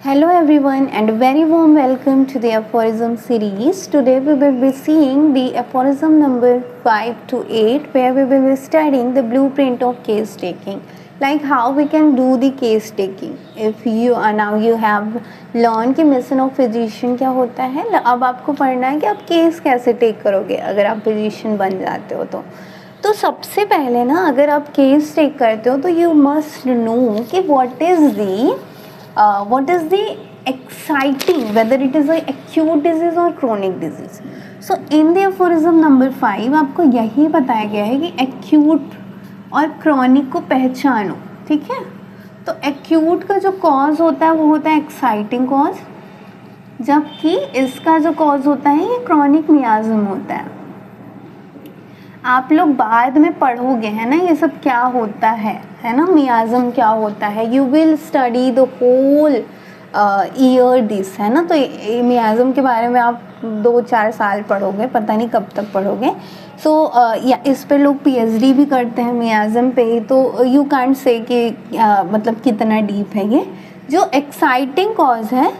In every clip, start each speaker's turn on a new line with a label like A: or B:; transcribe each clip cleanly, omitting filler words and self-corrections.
A: Hello everyone and a very warm welcome to the aphorism series. Today we will be seeing the aphorism number 5 to 8 where we will be studying the blueprint of case taking, like how we can do the case taking. If you are now you have learned कि mission of physician क्या होता है, अब आपको पढ़ना है कि आप केस कैसे टेक करोगे अगर आप फिजिशियन बन जाते हो तो सबसे पहले ना अगर आप केस टेक करते हो तो यू मस्ट नो कि what is the exciting, whether it is a acute disease or chronic disease. So in the aphorism number 5 आपको यही बताया गया है कि acute और chronic को पहचानो, ठीक है। तो acute का जो cause होता है वो होता है exciting cause, जबकि इसका जो cause होता है ये chronic miasm होता है। आप लोग बाद में पढ़ोगे है ना ये सब क्या होता है ना, मियाज़म क्या होता है। You will study the whole year this, है ना। तो मियाज़म के बारे में आप 2-4 साल पढ़ोगे, पता नहीं कब तक पढ़ोगे। या इस पे लोग पीएचडी भी करते हैं मियाज़म पे ही, तो यू कांट से कि मतलब कितना डीप है ये। जो एक्साइटिंग कॉज है,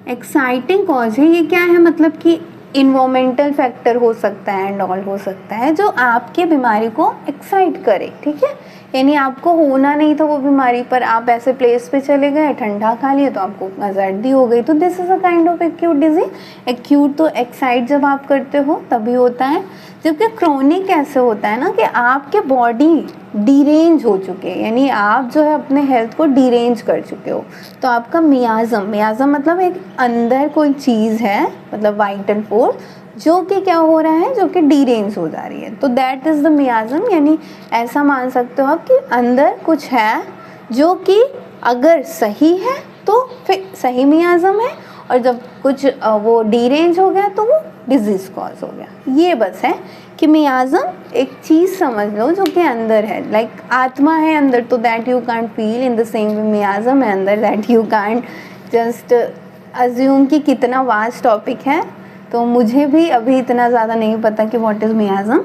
A: एक्साइटिंग कॉज है, ये क्या है, मतलब कि इन्वायरमेंटल फैक्टर हो सकता है एंड ऑल हो सकता है जो आपके बीमारी को एक्साइट करे, ठीक है। यानी आपको होना नहीं था वो बीमारी, पर आप ऐसे प्लेस पे चले गए, ठंडा खा लिए तो आपको सर्दी हो गई, तो this is a kind of acute disease. Acute तो एक्साइट जब आप करते हो तभी होता है, जबकि क्रोनिक ऐसे होता है ना कि आपके बॉडी डीरेंज हो चुके हैं, यानी आप जो है अपने हेल्थ को डीरेंज कर चुके हो। तो आपका मियाज़म मतलब एक अंदर कोई चीज़ है, मतलब वाइटल फोर्स जो कि क्या हो रहा है, जो कि डीरेंज हो जा रही है, तो दैट इज़ द मियाज़म। यानी ऐसा मान सकते हो आप कि अंदर कुछ है जो कि अगर सही है तो फिर सही मियाज़म है, और जब कुछ वो डीरेंज हो गया तो वो डिजीज़ कॉज हो गया। ये बस है कि मियाज़म एक चीज़ समझ लो जो कि अंदर है, लाइक आत्मा है अंदर, तो that you can't feel in the same way miasm है अंदर, that you can't just assume कि कितना वास्ट टॉपिक है। तो मुझे भी अभी इतना ज़्यादा नहीं पता कि what is miasm.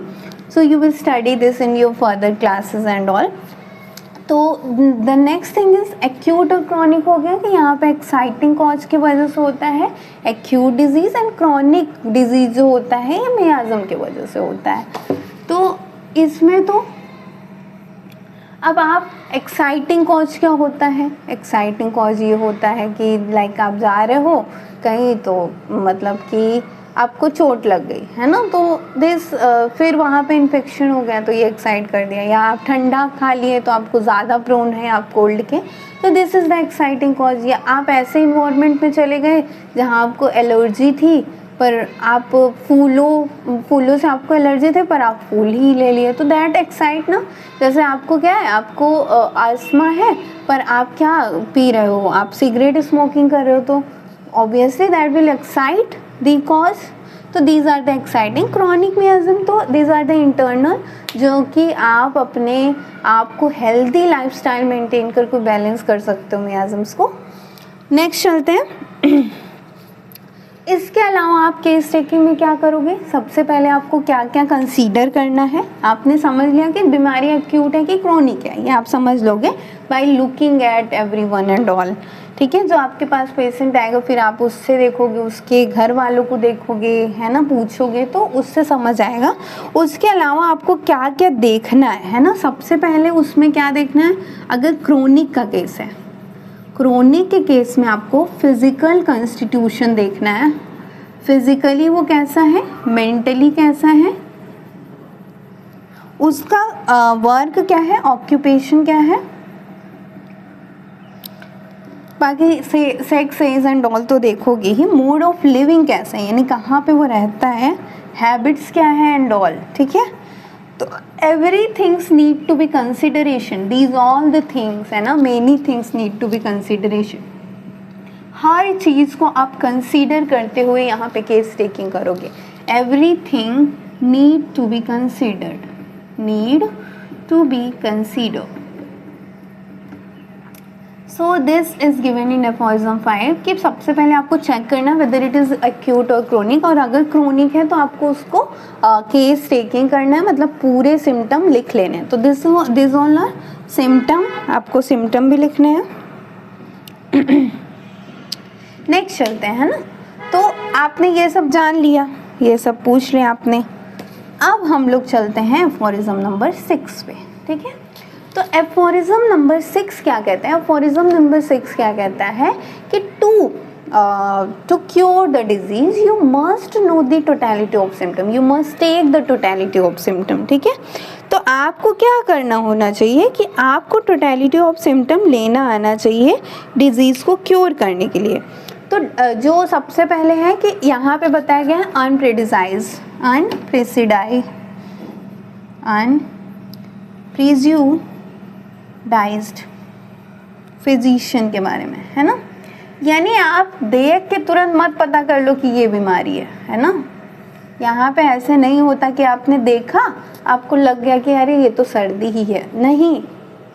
A: So you will study this in your further classes and all. तो the next thing is acute और क्रॉनिक हो गया कि यहाँ पे एक्साइटिंग कॉज की वजह से होता है acute disease, and chronic disease जो होता है ये मियाज़म की वजह से होता है। तो इसमें तो अब आप एक्साइटिंग कॉज क्या होता है, एक्साइटिंग कॉज ये होता है कि लाइक आप जा रहे हो कहीं, तो मतलब कि आपको चोट लग गई है ना, तो फिर वहाँ पे इन्फेक्शन हो गया तो ये एक्साइट कर दिया, या आप ठंडा खा लिए तो आपको ज़्यादा प्रोन है आप कोल्ड के, तो this is the exciting cause. या आप ऐसे इन्वायरमेंट में चले गए जहाँ आपको एलर्जी थी, पर आप फूलों से आपको एलर्जी थे पर आप फूल ही ले लिए, तो दैट एक्साइट ना। जैसे आपको क्या है, आपको आस्थमा है पर आप क्या पी रहे हो, आप सिगरेट स्मोकिंग कर रहे हो, तो obviously that will excite the cause. तो these are the exciting. Chronic miasm तो दीज आर द इंटरनल, जो कि आप अपने आप को हेल्दी लाइफस्टाइल मेंटेन करके बैलेंस कर सकते हो मियाज़म्स को। नेक्स्ट चलते हैं। इसके अलावा आप केस टेकिंग में क्या करोगे, सबसे पहले आपको क्या क्या कंसीडर करना है। आपने समझ लिया कि बीमारी एक्यूट है कि क्रोनिक है, ये आप समझ लोगे by looking at everyone and all, ठीक है। जो आपके पास पेशेंट आएगा फिर आप उससे देखोगे, उसके घर वालों को देखोगे, है ना, पूछोगे, तो उससे समझ आएगा। उसके अलावा आपको क्या क्या देखना है ना, सबसे पहले उसमें क्या देखना है, अगर क्रोनिक का केस है, क्रोनिक के केस में आपको फिजिकल कंस्टिट्यूशन देखना है। फिजिकली वो कैसा है, मेंटली कैसा है, उसका वर्क क्या है, ऑक्यूपेशन क्या है, बाकी सेक्स एज एंड ऑल तो देखोगे ही। मोड ऑफ लिविंग कैसा है, यानी कहाँ पे वो रहता है, हैबिट्स क्या है एंड ऑल, ठीक है। तो every things need to be consideration, these all the things, है ना, many things need to be consideration. हर चीज़ को आप कंसीडर करते हुए यहाँ पे केस टेकिंग करोगे। Every thing need to be considered, need to be considered. So this is given in aphorism 5 कि सबसे पहले आपको चेक करना वेदर इट इज़ एक्यूट और क्रोनिक, और अगर क्रोनिक है तो आपको उसको केस टेकिंग करना है, मतलब पूरे सिम्टम लिख लेने हैं। तो दिस ऑल आर सिम्टम, आपको सिम्टम भी लिखने हैं। नेक्स्ट चलते हैं, है ना। तो आपने ये सब जान लिया, ये सब पूछ लिया आपने। अब हम लोग चलते हैं एफोरिज्म नंबर 6 पे, ठीक है। तो एफोरिज्म नंबर 6 क्या कहते हैं? एफोरिज्म नंबर 6 क्या कहता है कि to cure the disease you must know the totality of symptom, you must take the totality of symptom, ठीक है। तो आपको क्या करना होना चाहिए कि आपको टोटलिटी ऑफ सिम्टम लेना आना चाहिए डिजीज़ को क्योर करने के लिए। तो जो सबसे पहले है कि यहाँ पे बताया गया है अनप्रेजुडाइज्ड फिजिशियन के बारे में, है ना। यानी आप देख के तुरंत मत पता कर लो कि ये बीमारी है ना। यहाँ पे ऐसे नहीं होता कि आपने देखा आपको लग गया कि अरे ये तो सर्दी ही है, नहीं,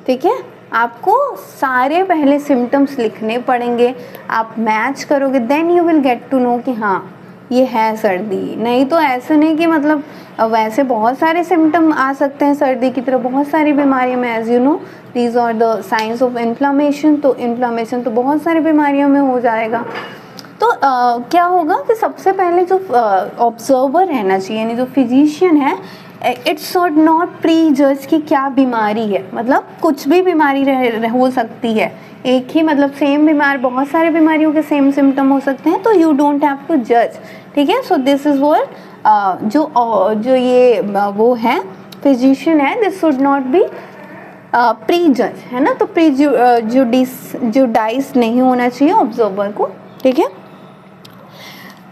A: ठीक है। आपको सारे पहले सिम्टम्स लिखने पड़ेंगे, आप मैच करोगे, then you will get to know कि हाँ ये है सर्दी। नहीं तो ऐसे नहीं कि मतलब वैसे बहुत सारे सिम्टम आ सकते हैं सर्दी की तरह बहुत सारी बीमारियों में, as you know these are the science of inflammation. तो इन्फ्लामेशन तो बहुत सारी बीमारियों में हो जाएगा। तो क्या होगा कि सबसे पहले जो ऑब्जर्वर रहना चाहिए, यानी जो फिजिशियन है, इट शुड नॉट प्री जज कि क्या बीमारी है, मतलब कुछ भी बीमारी हो सकती है, एक ही मतलब सेम बीमार, बहुत सारे बीमारियों के सेम सिम्टम हो सकते हैं, तो यू डोंट हैव टू जज, ठीक है। सो दिस इज व्हाट जो ये वो है फिजिशियन है, this should not be pre जज, है ना। तो प्रीजुडाइज नहीं होना चाहिए ऑब्जर्वर को, ठीक है।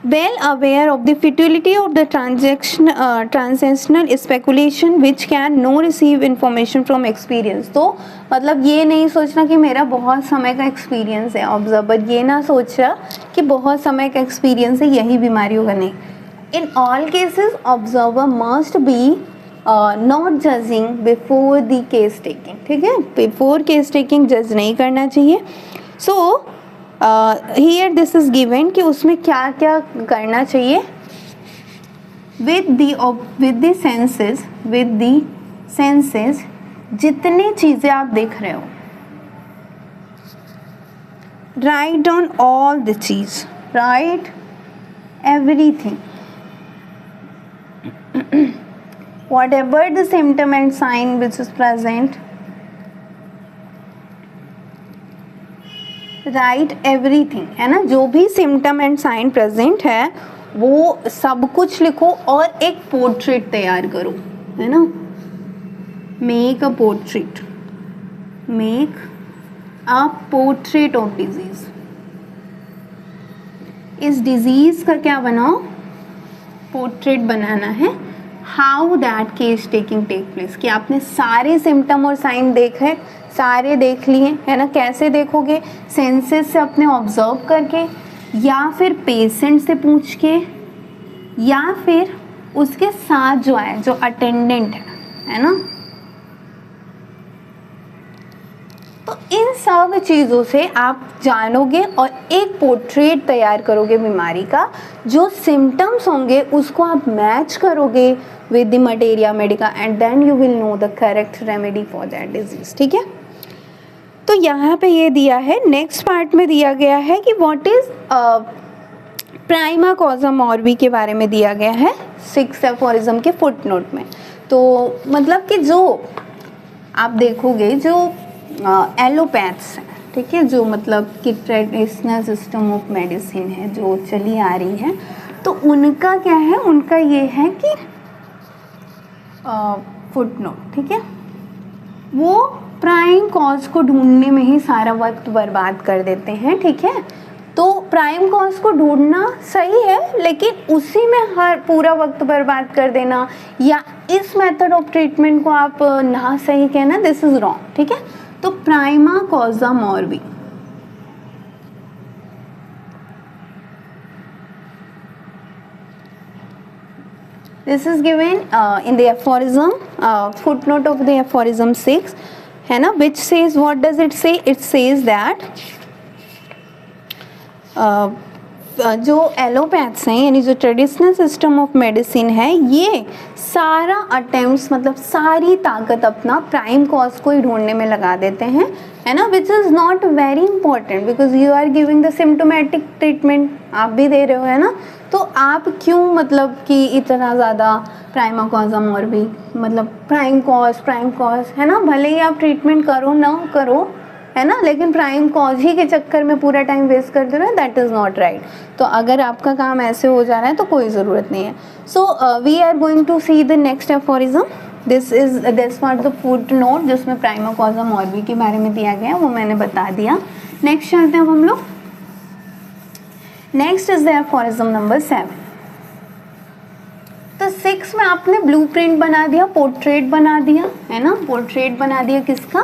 A: well aware of the futility of the transactional speculation which can no receive information from experience। तो मतलब ये नहीं सोचना कि मेरा बहुत समय का एक्सपीरियंस है, ऑब्जर्वर ये ना सोच रहा कि बहुत समय का एक्सपीरियंस है यही बीमारी होगा, नहीं। In all cases observer must be not judging before the case taking, ठीक है। बिफोर केस टेकिंग जज नहीं करना चाहिए। सो here this is given कि उसमें क्या क्या करना चाहिए। with the senses जितनी चीज़ें आप देख रहे हो, write down all the cheese, write everything whatever the symptom and sign which is present, right everything, है ना। जो भी सिम्टम एंड साइन प्रेजेंट है वो सब कुछ लिखो और एक पोर्ट्रेट तैयार करो, है ना। Make a portrait of disease. इस डिजीज का क्या बनाओ, पोर्ट्रेट बनाना है। How that case taking take place, कि आपने सारे सिम्टम और साइन देखे, सारे देख लिए, है ना। कैसे देखोगे? सेंसेस से अपने ऑब्जर्व करके, या फिर पेशेंट से पूछ के, या फिर उसके साथ जो है जो अटेंडेंट है ना। तो इन सब चीज़ों से आप जानोगे और एक पोर्ट्रेट तैयार करोगे बीमारी का। जो सिम्टम्स होंगे उसको आप मैच करोगे with the materia medica and then you will know the correct remedy for that disease, ठीक है। तो यहाँ पे ये दिया है, नेक्स्ट पार्ट में दिया गया है कि व्हाट इज प्राइमा कॉजा मॉर्बी के बारे में दिया गया है 6 एफोरिज्म के फुटनोट में। तो मतलब कि जो आप देखोगे जो एलोपैथ्स हैं, ठीक है, जो मतलब कि ट्रेडिशनल सिस्टम ऑफ मेडिसिन है जो चली आ रही है, तो उनका क्या है, उनका ये है कि फुटनोट, ठीक है, वो प्राइम कॉज को ढूंढने में ही सारा वक्त बर्बाद कर देते हैं, ठीक है। तो प्राइम कॉज को ढूंढना सही है, लेकिन उसी में हर पूरा वक्त बर्बाद कर देना या इस मेथड ऑफ ट्रीटमेंट को आप ना सही कहना, दिस इज रॉन्ग, ठीक है। तो prima कॉजा Moby, this is given in the aphorism footnote of the aphorism 6. है ना, which says what does it से, इट सेज दैट जो एलोपैथ्स हैं यानी जो ट्रेडिशनल सिस्टम ऑफ मेडिसिन है, ये सारा अटेम्प्ट्स मतलब सारी ताकत अपना प्राइम कॉज को ही ढूंढने में लगा देते हैं, है ना, which is not very important because you are giving the symptomatic treatment, आप भी दे रहे हो, है ना, तो आप क्यों मतलब कि इतना ज़्यादा प्राइमा कॉजम और भी मतलब प्राइम कॉज है ना, भले ही आप ट्रीटमेंट करो ना करो, है ना, लेकिन प्राइम कॉज ही के चक्कर में पूरा टाइम वेस्ट कर दे रहे हो, दैट इज़ नॉट राइट। तो अगर आपका काम ऐसे हो जा रहा है तो कोई ज़रूरत नहीं है। So we are going to see the next aphorism. This for the footnote जिसमें प्राइमा कॉजम और भी के बारे में दिया गया है, वो मैंने बता दिया। नेक्स्ट चलते हैं अब हम लोग। Next is the aphorism number 7। तो 6 में आपने ब्लूप्रिंट बना दिया, पोर्ट्रेट बना दिया, है ना, पोर्ट्रेट बना दिया किसका,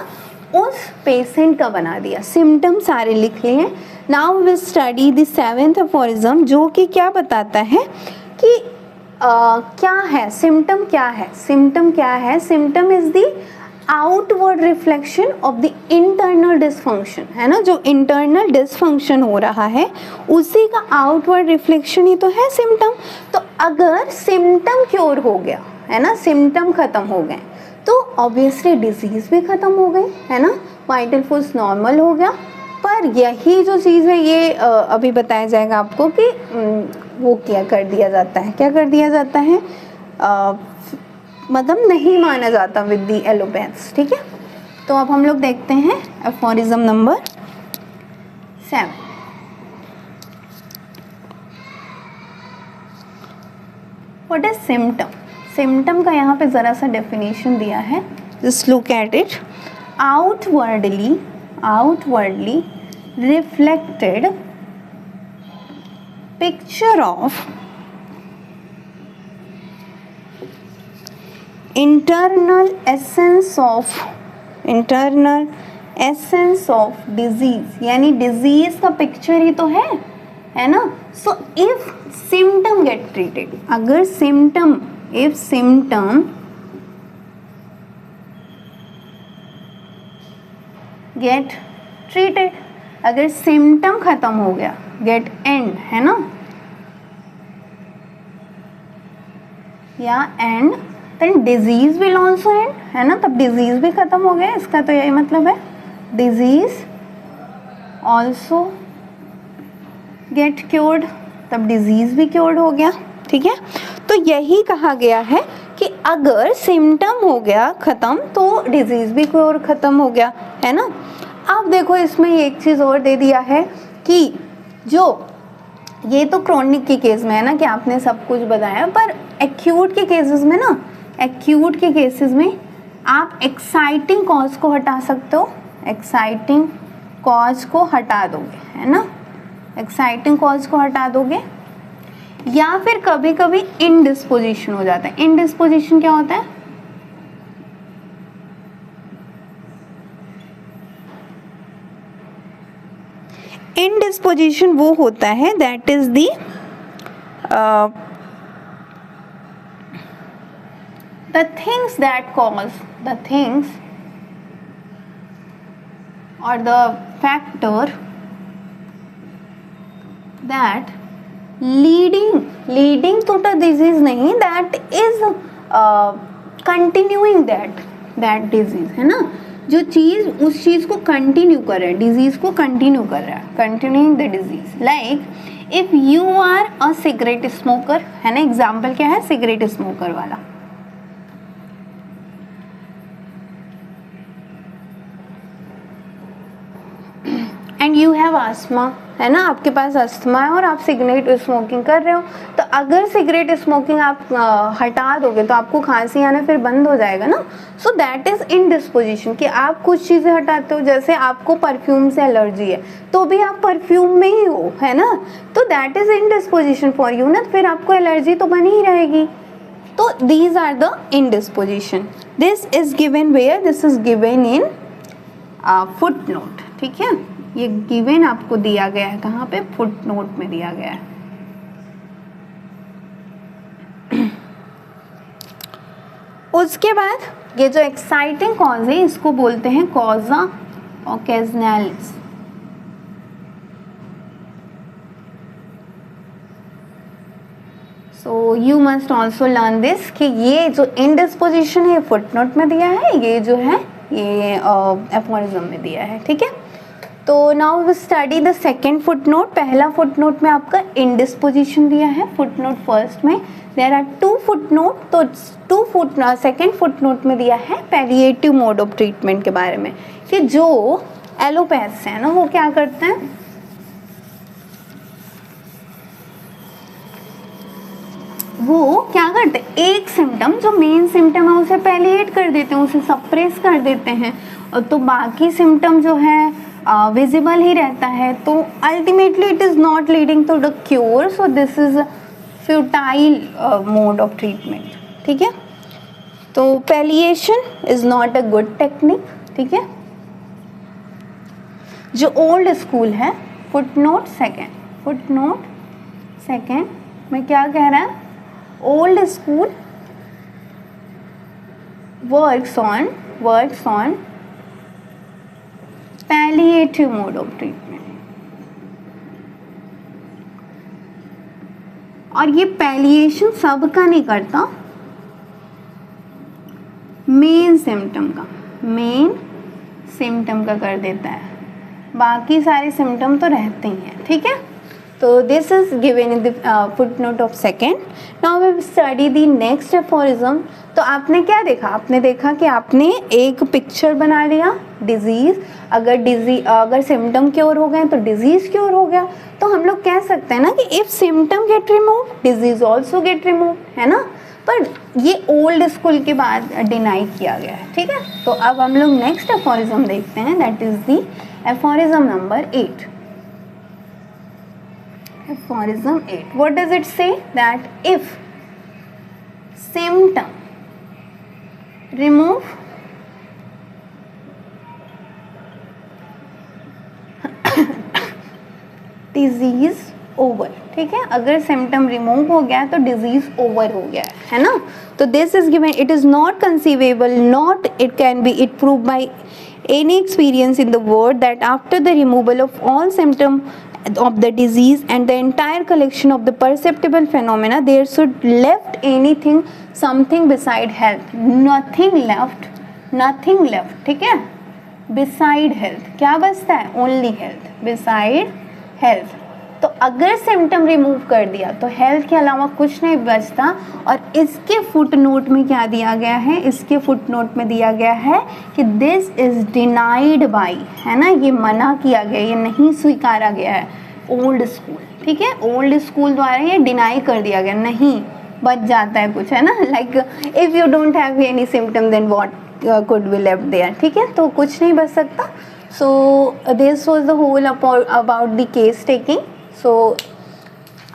A: उस पेशेंट का बना दिया, सिम्टम सारे लिख लिए हैं। Now we study the 7th aphorism जो कि क्या बताता है कि क्या है सिम्टम, क्या है सिम्टम, क्या है symptom is the outward reflection of the internal dysfunction, है ना, जो इंटरनल डिसफंक्शन हो रहा है उसी का आउटवर्ड रिफ्लेक्शन ही तो है सिम्टम। तो अगर सिम्टम क्योर हो गया, है ना, सिम्टम खत्म हो गए तो ऑब्वियसली डिजीज़ भी ख़त्म हो गई, है ना, वाइटल फोर्स नॉर्मल हो गया। पर यही जो चीज़ है ये अभी बताया जाएगा आपको कि वो क्या कर दिया जाता है, क्या कर दिया जाता है, मतलब नहीं माना जाता विद दी एलोपैथ्स, ठीक है। तो अब हम लोग देखते हैं aphorism number 7। What is symptom, symptom का यहाँ पे ज़रा सा डेफिनेशन दिया है, just look at it. Outwardly reflected picture of internal essence of disease, यानी डिजीज का पिक्चर ही तो है ना। So if symptom get treated, अगर symptom if symptom get treated, अगर सिम्टम खत्म हो गया, get end, है ना, या end then disease will also end, है ना, तब डिजीज भी खत्म हो गया, इसका तो यही मतलब है, डिजीज also get cured, तब डिजीज भी क्योर्ड हो गया, ठीक है। तो यही कहा गया है कि अगर सिम्टम हो गया ख़त्म तो डिजीज़ भी क्योर ख़त्म हो गया, है ना। अब देखो इसमें एक चीज़ और दे दिया है कि जो ये तो क्रोनिक के केस में है ना कि आपने सब कुछ बताया, पर एक्यूट के केसेस में ना, एक्यूट के केसेस में आप एक्साइटिंग कॉज को हटा सकते हो, एक्साइटिंग कॉज को हटा दोगे, है ना, एक्साइटिंग कॉज को हटा दोगे, या फिर कभी कभी इनडिस्पोजिशन हो जाता है। इनडिस्पोजिशन क्या होता है, इनडिस्पोजिशन वो होता है that is the things that cause, the things or the factor that leading to the disease नहीं, that is continuing that disease, है ना, जो चीज़ उस चीज़ को कंटिन्यू कर रहा है, डिजीज को कंटिन्यू कर रहा है, continuing the disease. Like if you are a cigarette smoker, है ना, एग्जाम्पल क्या है सिगरेट स्मोकर वाला, एंड यू हैव आस्थमा, है ना, आपके पास अस्थमा है और आप सिगरेट स्मोकिंग कर रहे हो, तो अगर सिगरेट स्मोकिंग आप हटा दोगे तो आपको खांसी आना फिर बंद हो जाएगा ना। सो दैट इज इनडिस्पोजिशन, कि आप कुछ चीज़ें हटाते हो, जैसे आपको परफ्यूम से एलर्जी है तो भी आप परफ्यूम में ही हो, है ना, तो that is indisposition for you ना, फिर आपको एलर्जी तो बनी ही रहेगी। तो these are the indisposition. This is given where, this is given in footnote, ठीक है, ये गिवन आपको दिया गया है कहाँ पे, फुट नोट में दिया गया है। उसके बाद ये जो एक्साइटिंग कॉज है इसको बोलते हैं causa occasionalis. So you must also learn this कि ये जो इंडिस्पोजिशन है फुटनोट में दिया है, ये जो है ये एफोरिज्म में दिया है, ठीक है। तो now we study the second footnote. पहला फुटनोट में आपका इंडिस्पोजिशन दिया है, फुटनोट फर्स्ट में देयर आर 2 फुटनोट। तो सेकेंड फुटनोट में दिया है पैलिएटिव मोड ऑफ ट्रीटमेंट के बारे में कि जो एलोपैथ्स हैं ना वो क्या करते हैं, वो क्या करते हैं, एक सिम्टम जो मेन सिम्टम है उसे पैलिएट कर देते हैं, उसे सप्रेस कर देते हैं, और तो बाकी सिम्टम जो है विजिबल ही रहता है। तो ultimately it is not leading to the cure, so this is futile mode of treatment, ठीक है। तो palliation is not a good technique, ठीक है। जो ओल्ड स्कूल है फुटनोट सेकेंड में क्या कह रहा है, old school works on palliative mode of treatment, और ये पैलिएशन सबका नहीं करता, मेन सिम्टम का कर देता है, बाकी सारे सिम्टम तो रहते ही हैं, ठीक है। तो this is given in the footnote of second. Now we study the next aphorism. तो आपने क्या देखा, आपने देखा कि आपने एक पिक्चर बना लिया डिजीज, अगर सिम्टम क्योर हो गए तो डिजीज क्योर हो गया। तो हम लोग कह सकते हैं ना कि if symptom get remove disease also get remove, है ना। पर ये ओल्ड स्कूल के बाद डिनाई किया गया है, ठीक है। तो अब हम लोग नेक्स्ट एफोरिज्म देखते हैं, that is the aphorism number 8। Aphorism 8. What does it say? That if symptom remove disease over, ठीक है। अगर सिम्टम रिमूव हो गया तो डिजीज ओवर हो गया है ना। तो this is given, it is not conceivable, not it can be it prove by any experience in the world that after the removal of all symptom of the disease and the entire collection of the perceptible phenomena there should left something beside health, nothing left, ठीक है। beside health क्या बचता है, only health, beside health। तो अगर symptom remove कर दिया तो हेल्थ के अलावा कुछ नहीं बचता। और इसके फुटनोट में क्या दिया गया है, इसके फुटनोट में दिया गया है कि दिस इज डिनाइड बाय, है ना, ये मना किया गया, ये नहीं स्वीकारा गया है ओल्ड स्कूल, ठीक है। ओल्ड स्कूल द्वारा ये डिनाई कर दिया गया, नहीं बच जाता है कुछ, है ना। Like if you don't have any symptom then what could be left there, ठीक है। तो कुछ नहीं बच सकता। So this was the whole about the case taking. सो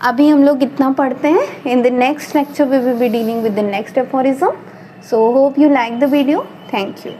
A: अभी हम लोग इतना पढ़ते हैं। In the next lecture we will be dealing with the next aphorism. So hope you like the video. Thank you.